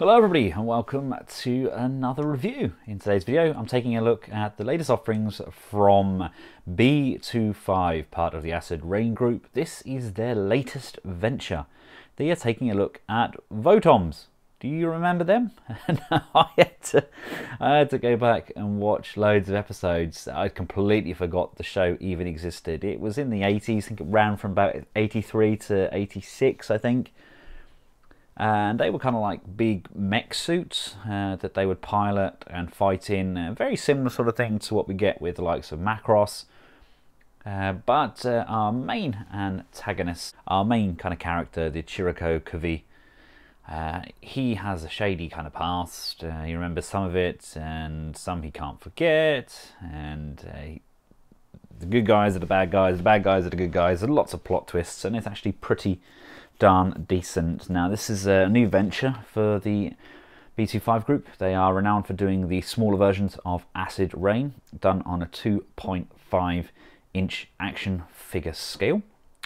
Hello everybody and welcome to another review. In today's video I'm taking a look at the latest offerings from B2FIVE, part of the Acid Rain group. This is their latest venture. They are taking a look at VOTOMS. Do you remember them? I had to go back and watch loads of episodes. I completely forgot the show even existed. It was in the 80s, I think it ran from about 83 to 86 I think. And they were kind of like big mech suits that they would pilot and fight in. A very similar sort of thing to what we get with the likes of Macross. But our main antagonist, our main kind of character, the Chiriko Kavi, he has a shady kind of past. He remembers some of it and some he can't forget. And the good guys are the bad guys, the bad guys are the good guys. There are lots of plot twists and it's actually pretty darn decent. Now this is a new venture for the B2FIVE group. They are renowned for doing the smaller versions of Acid Rain, done on a 2.5 inch action figure scale.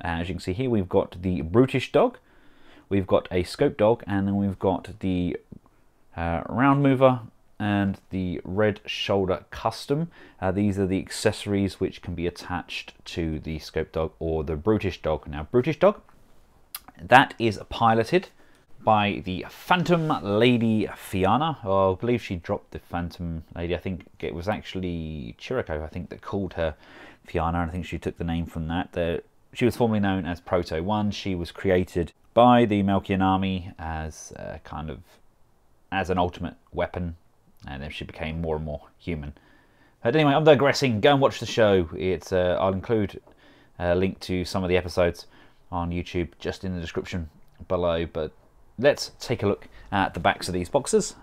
As you can see here, we've got the Brutishdog, we've got a Scopeddog, and then we've got the round mover and the red shoulder custom. These are the accessories which can be attached to the Scopeddog or the Brutishdog. Now Brutishdog, that is piloted by the Phantom Lady Fiona. Oh, I believe she dropped the Phantom Lady. I think it was actually Chiriko, I think, that called her Fiona. I think she took the name from that. She was formerly known as Proto 1. She was created by the Melchian army as as an ultimate weapon, and then she became more and more human. But anyway, I'm digressing. Go and watch the show. It's I'll include a link to some of the episodes on YouTube just in the description below. But let's take a look at the backs of these boxes.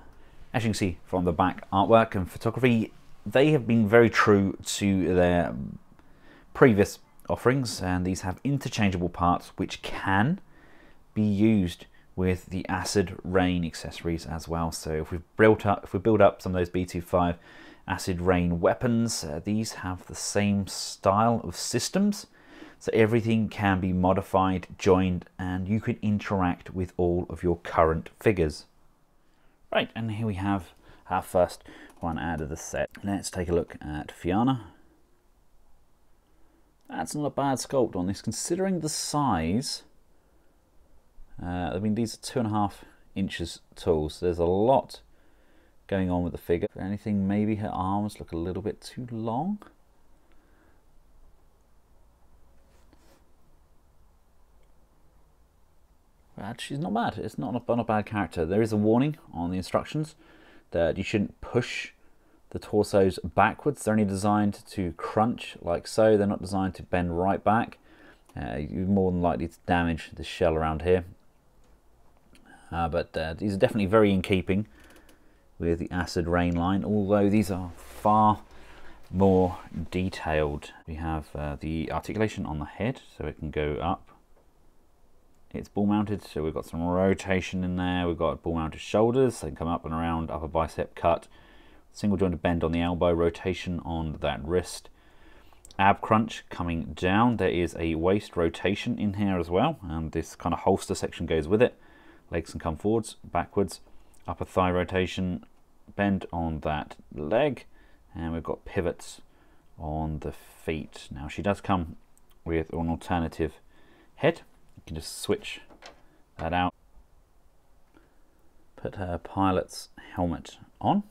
As you can see from the back artwork and photography, they have been very true to their previous offerings, and these have interchangeable parts which can be used with the Acid Rain accessories as well. So if we build up some of those B2FIVE Acid Rain weapons, these have the same style of systems. So everything can be modified, joined, and you can interact with all of your current figures. Right, and here we have our first one out of the set. Let's take a look at Fiona. That's not a bad sculpt on this, considering the size. I mean, these are 2.5 inches tall, so there's a lot going on with the figure. If anything, maybe her arms look a little bit too long. But she's not bad. It's not a bad character. There is a warning on the instructions that you shouldn't push the torsos backwards. They're only designed to crunch like so. They're not designed to bend right back. You're more than likely to damage the shell around here. But these are definitely very in keeping with the Acid Rain line, although these are far more detailed. We have the articulation on the head, so it can go up. It's ball mounted, so we've got some rotation in there. We've got ball mounted shoulders, so they can come up and around, upper bicep cut, single jointed bend on the elbow, rotation on that wrist, ab crunch coming down. There is a waist rotation in here as well, and this kind of holster section goes with it. Legs can come forwards, backwards, upper thigh rotation, bend on that leg, and we've got pivots on the feet. Now she does come with an alternative head. You can just switch that out. Put her pilot's helmet on.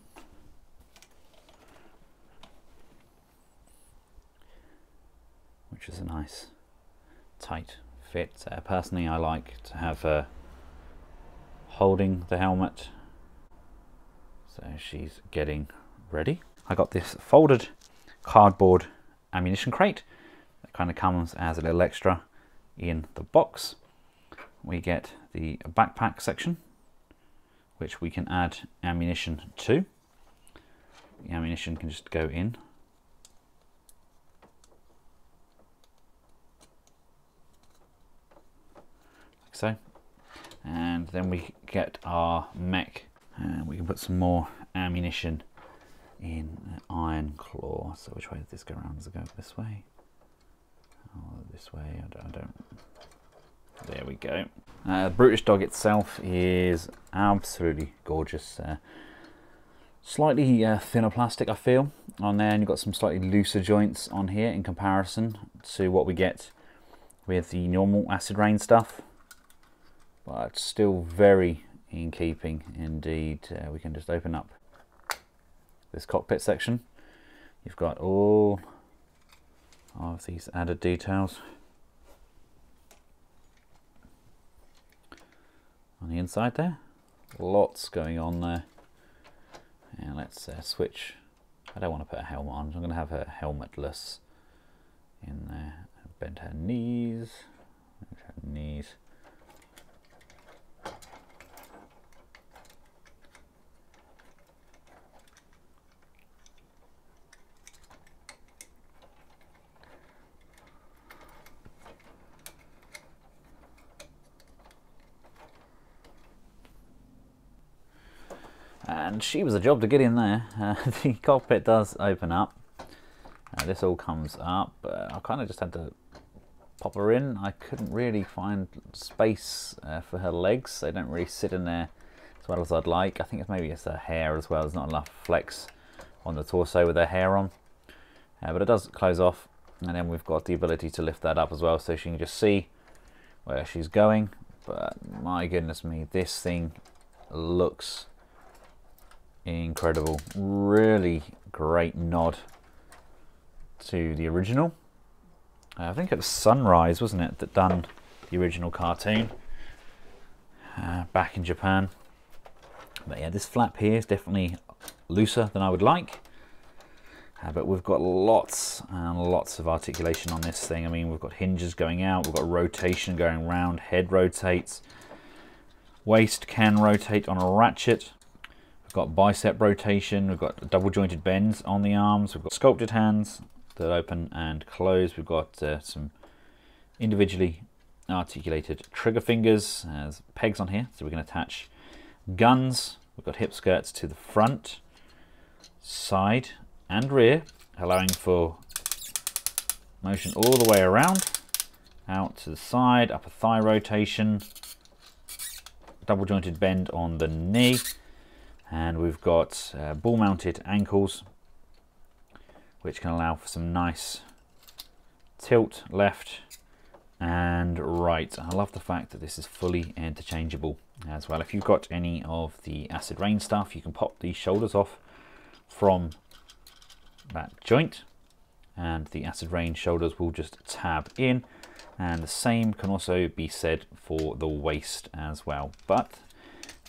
Which is a nice tight fit. Personally, I like to have her holding the helmet. So she's getting ready. I got this folded cardboard ammunition crate that kind of comes as a little extra in the box. We get the backpack section, which we can add ammunition to. The ammunition can just go in. Like so. And then we get our mech, and we can put some more ammunition in an iron claw. So which way does this go around? Does it go this way? Oh, this way. I don't. There we go. Brutishdog itself is absolutely gorgeous. Slightly thinner plastic, I feel, on there, and you've got some slightly looser joints on here in comparison to what we get with the normal acid rain stuff, but still very in keeping indeed. We can just open up this cockpit section. You've got all of these added details on the inside there. Lots going on there. And let's switch. I don't want to put a helmet on. I'm going to have her helmetless in there. Bend her knees. Bend her knees. And she was a job to get in there. The cockpit does open up. This all comes up. I kind of just had to pop her in. I couldn't really find space for her legs. They don't really sit in there as well as I'd like. I think maybe it's her hair as well. There's not enough flex on the torso with her hair on. But it does close off. And then we've got the ability to lift that up as well, so she can just see where she's going. But my goodness me, this thing looks incredible. Really great nod to the original. I think it was Sunrise, wasn't it, that done the original cartoon back in Japan. But yeah, this flap here is definitely looser than I would like. But we've got lots and lots of articulation on this thing. I mean, we've got hinges going out, we've got rotation going round, head rotates, waist can rotate on a ratchet. We've got bicep rotation, we've got double jointed bends on the arms, we've got sculpted hands that open and close, we've got some individually articulated trigger fingers as pegs on here, so we can attach guns. We've got hip skirts to the front, side and rear, allowing for motion all the way around, out to the side, upper thigh rotation, double jointed bend on the knee. And we've got ball mounted ankles, which can allow for some nice tilt left and right. I love the fact that this is fully interchangeable as well. If you've got any of the acid rain stuff, you can pop these shoulders off from that joint, and the acid rain shoulders will just tab in, and the same can also be said for the waist as well. But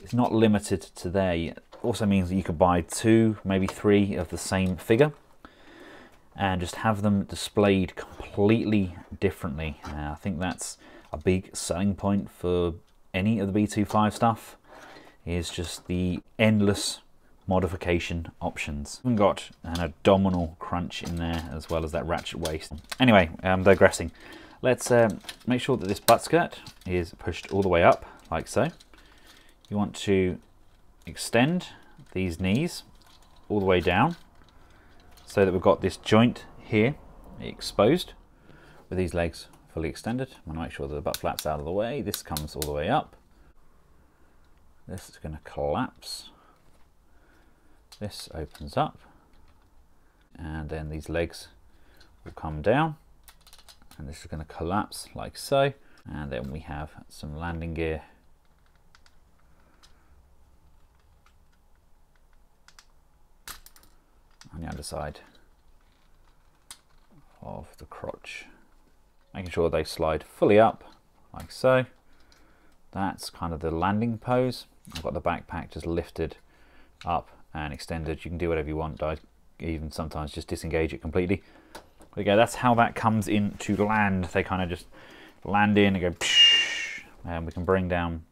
it's not limited to there. It also means that you could buy 2, maybe 3 of the same figure and just have them displayed completely differently. I think that's a big selling point for any of the B2FIVE stuff, is just the endless modification options. We've got an abdominal crunch in there as well as that ratchet waist. Anyway, I'm digressing. Let's make sure that this butt skirt is pushed all the way up like so. You want to extend these knees all the way down so that we've got this joint here exposed with these legs fully extended. I'm going to make sure that the butt flap's out of the way. This comes all the way up. This is going to collapse. This opens up, and then these legs will come down, and this is going to collapse like so. And then we have some landing gear on the underside of the crotch, making sure they slide fully up like so. That's kind of the landing pose. I've got the backpack just lifted up and extended. You can do whatever you want. I even sometimes just disengage it completely. Okay, that's how that comes in to land. They kind of just land in and go psh, and we can bring down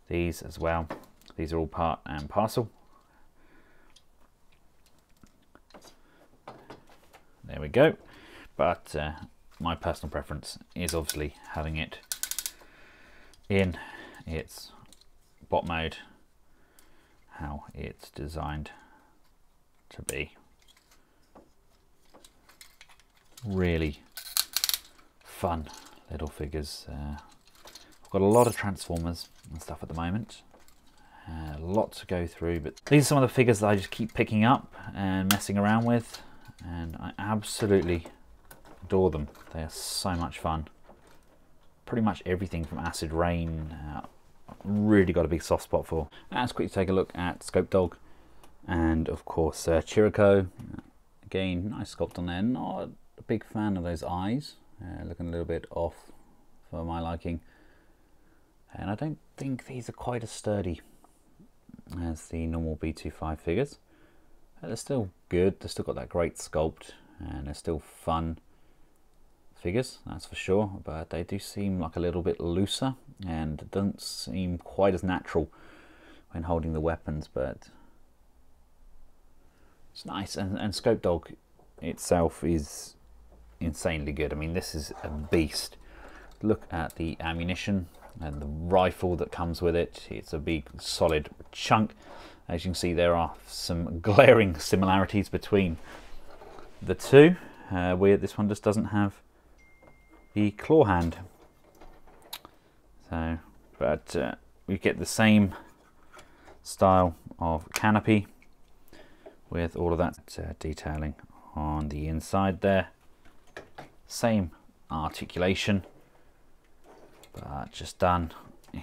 these as well. These are all part and parcel. There we go. But my personal preference is obviously having it in its bot mode, how it's designed to be. Really fun little figures. I've got a lot of Transformers and stuff at the moment. A lot to go through, but these are some of the figures that I just keep picking up and messing around with, and I absolutely adore them. They are so much fun. Pretty much everything from Acid Rain, really got a big soft spot for. Let's quickly take a look at Scopeddog, and of course Chirico. Again, nice sculpt on there. Not a big fan of those eyes, looking a little bit off for my liking. And I don't think these are quite as sturdy as the normal B2FIVE figures. But they're still good, they've still got that great sculpt, and they're still fun figures, that's for sure, but they do seem like a little bit looser and don't seem quite as natural when holding the weapons, but it's nice. And Scopeddog itself is insanely good. I mean, this is a beast. Look at the ammunition and the rifle that comes with it. It's a big solid chunk. As you can see, there are some glaring similarities between the two, where this one just doesn't have the claw hand. So, but we get the same style of canopy with all of that detailing on the inside there. Same articulation, but just done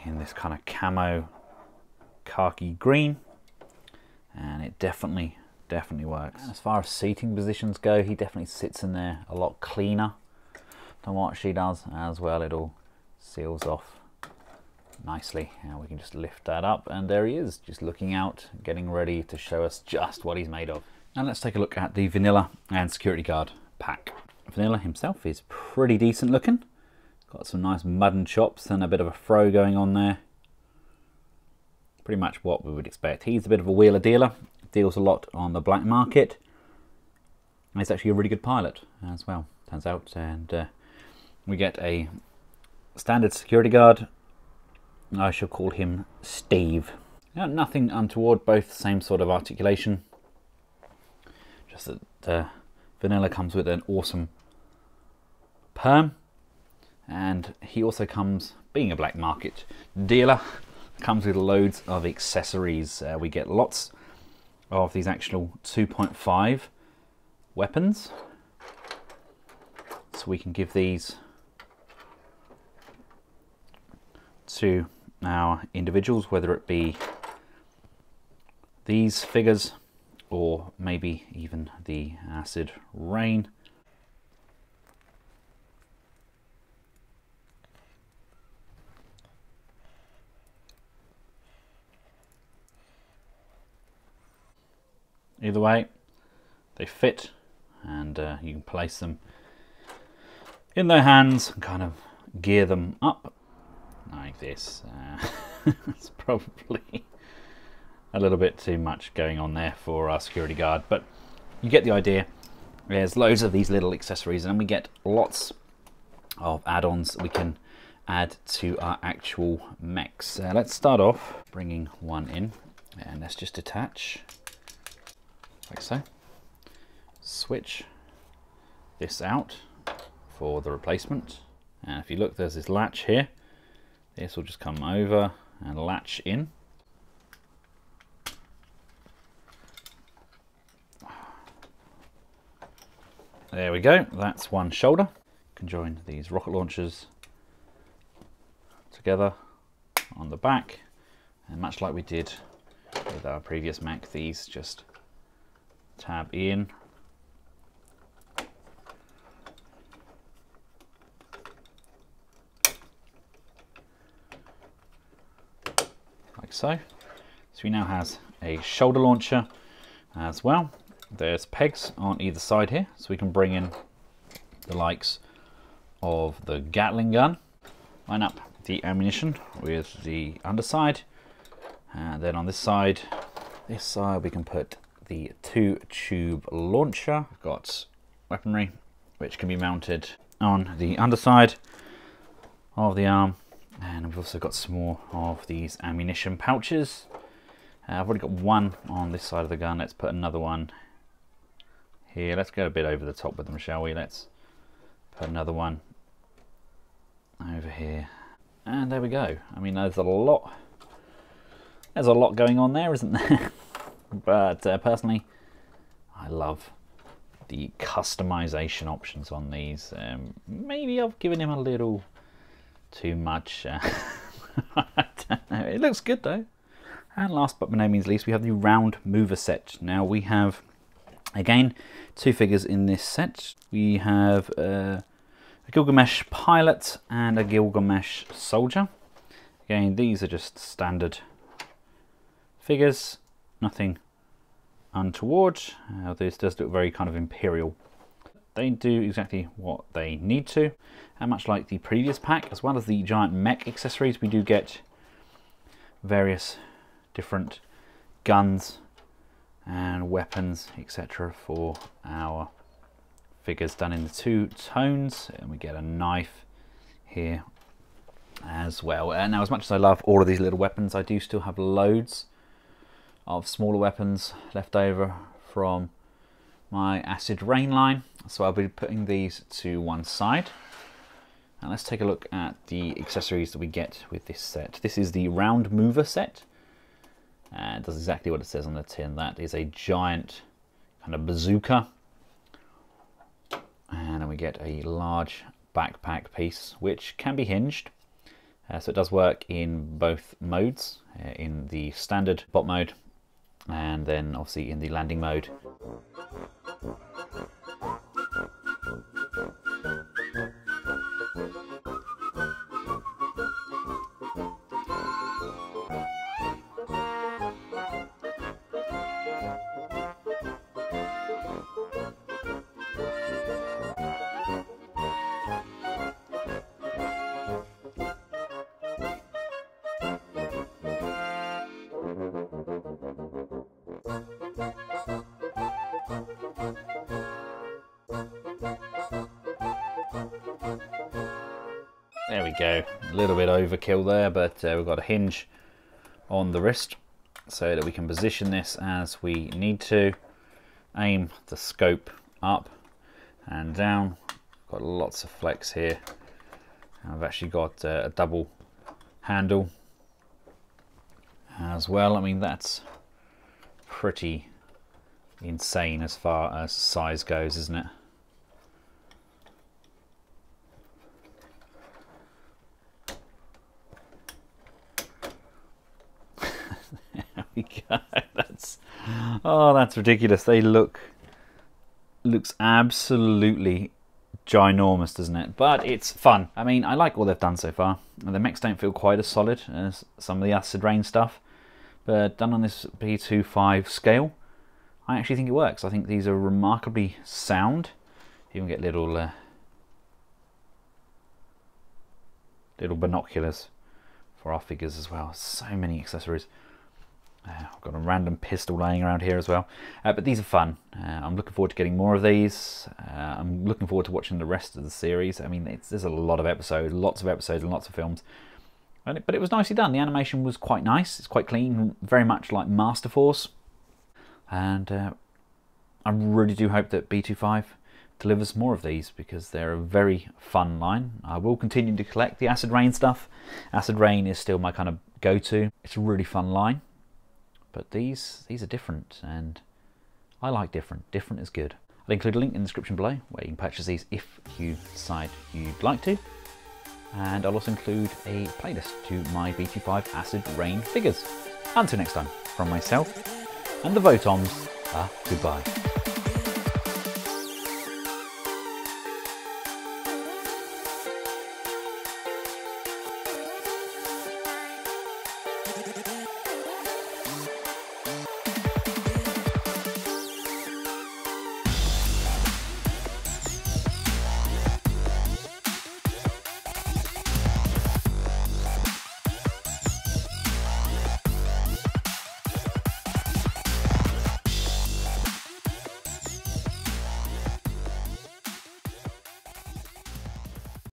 in this kind of camo khaki green, and it definitely works. And as far as seating positions go, he definitely sits in there a lot cleaner than what she does as well. It all seals off nicely, and we can just lift that up, and there he is, just looking out, getting ready to show us just what he's made of. Now let's take a look at the Vanilla and Security Guard pack. Vanilla himself is pretty decent looking. Got some nice mud and chops and a bit of a fro going on there. Pretty much what we would expect. He's a bit of a wheeler dealer, deals a lot on the black market. And he's actually a really good pilot as well, turns out. And we get a standard security guard. I shall call him Steve. Now, nothing untoward, both same sort of articulation. Just that Vanilla comes with an awesome perm. And he also comes, being a black market dealer, comes with loads of accessories. We get lots of these actual 2.5 weapons. So we can give these to our individuals, whether it be these figures or maybe even the Acid Rain. Either way, they fit, and you can place them in their hands and kind of gear them up like this. It's probably a little bit too much going on there for our security guard, but you get the idea. There's loads of these little accessories, and we get lots of add-ons we can add to our actual mechs. Let's start off bringing one in, and let's just attach like so. Switch this out for the replacement, and if you look, there's this latch here. This will just come over and latch in. There we go, that's one shoulder. You can join these rocket launchers together on the back, and much like we did with our previous mech, these just tab in. Like so. So he now has a shoulder launcher as well. There's pegs on either side here, so we can bring in the likes of the Gatling gun, line up the ammunition with the underside, and then on this side we can put the 2-tube launcher. We've got weaponry which can be mounted on the underside of the arm, and we've also got some more of these ammunition pouches. I've already got one on this side of the gun. Let's put another one here. Let's go a bit over the top with them, shall we? Let's put another one over here. And there we go. I mean, there's a lot going on there, isn't there? But personally, I love the customization options on these. Maybe I've given him a little too much. I don't know. It looks good though. And last but by no means least, we have the round mover set. Now we have, again, 2 figures in this set. We have a Gilgamesh pilot and a Gilgamesh soldier. Again, these are just standard figures, nothing untoward. This does look very kind of imperial. They do exactly what they need to, and much like the previous pack, as well as the giant mech accessories, we do get various different guns and weapons, etc. for our figures done in the 2 tones, and we get a knife here as well. And now, as much as I love all of these little weapons, I do still have loads of smaller weapons left over from my Acid Rain line, so I'll be putting these to one side. And let's take a look at the accessories that we get with this set. This is the round mover set, and it does exactly what it says on the tin. That is a giant kind of bazooka, and then we get a large backpack piece which can be hinged, so it does work in both modes, in the standard bot mode and then obviously in the landing mode. There we go, a little bit overkill there, but we've got a hinge on the wrist so that we can position this as we need to. Aim the scope up and down. Got lots of flex here. I've actually got a double handle as well. I mean, that's pretty insane as far as size goes, isn't it? There we go. That's ridiculous. They looks absolutely ginormous, doesn't it? But it's fun. I mean, I like what they've done so far. The mechs don't feel quite as solid as some of the Acid Rain stuff, but done on this B2FIVE scale, I actually think it works. I think these are remarkably sound. You can get little binoculars for our figures as well. So many accessories. I've got a random pistol laying around here as well, but these are fun. I'm looking forward to getting more of these. I'm looking forward to watching the rest of the series. I mean, there's a lot of episodes, lots of episodes and lots of films, but it was nicely done. The animation was quite nice. It's quite clean, very much like Master Force, and I really do hope that B2FIVE delivers more of these, because they're a very fun line. I will continue to collect the Acid Rain stuff. Acid Rain is still my kind of go-to. It's a really fun line. But these are different, and I like different. Different is good. I'll include a link in the description below where you can purchase these if you decide you'd like to. And I'll also include a playlist to my B2FIVE Acid Rain figures. Until next time, from myself and the VOTOMS, goodbye.